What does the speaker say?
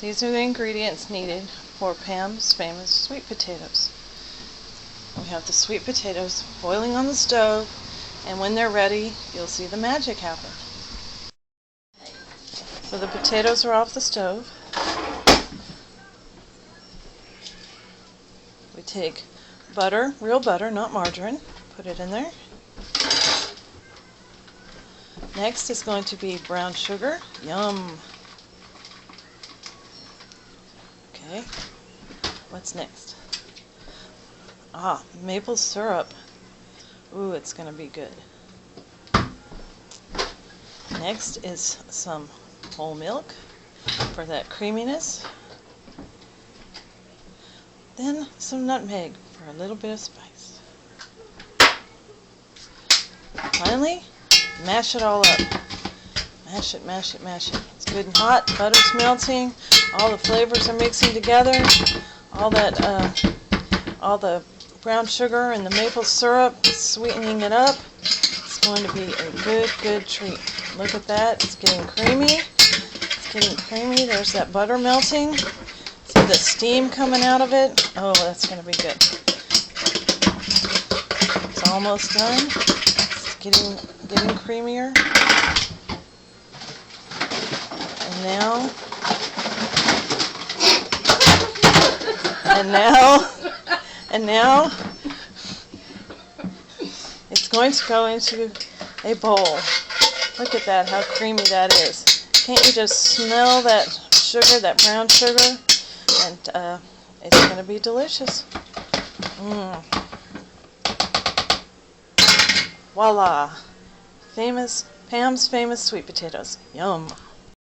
These are the ingredients needed for Pam's Famous Sweet Potatoes. We have the sweet potatoes boiling on the stove, and when they're ready, you'll see the magic happen. So the potatoes are off the stove. We take butter, real butter, not margarine, put it in there. Next is going to be brown sugar. Yum! Okay, what's next? Maple syrup. Ooh, it's going to be good. Next is some whole milk for that creaminess. Then some nutmeg for a little bit of spice. Finally, mash it all up. Mash it, mash it, mash it. It's good and hot, butter's melting, all the flavors are mixing together, all the brown sugar and the maple syrup is sweetening it up. It's going to be a good, good treat. Look at that, it's getting creamy. It's getting creamy. There's that butter melting. See the steam coming out of it? Oh, that's going to be good. It's almost done. It's getting creamier. And now it's going to go into a bowl. Look at that, how creamy that is. Can't you just smell that sugar, that brown sugar? And it's going to be delicious. Voila! Pam's Famous Sweet Potatoes. Yum!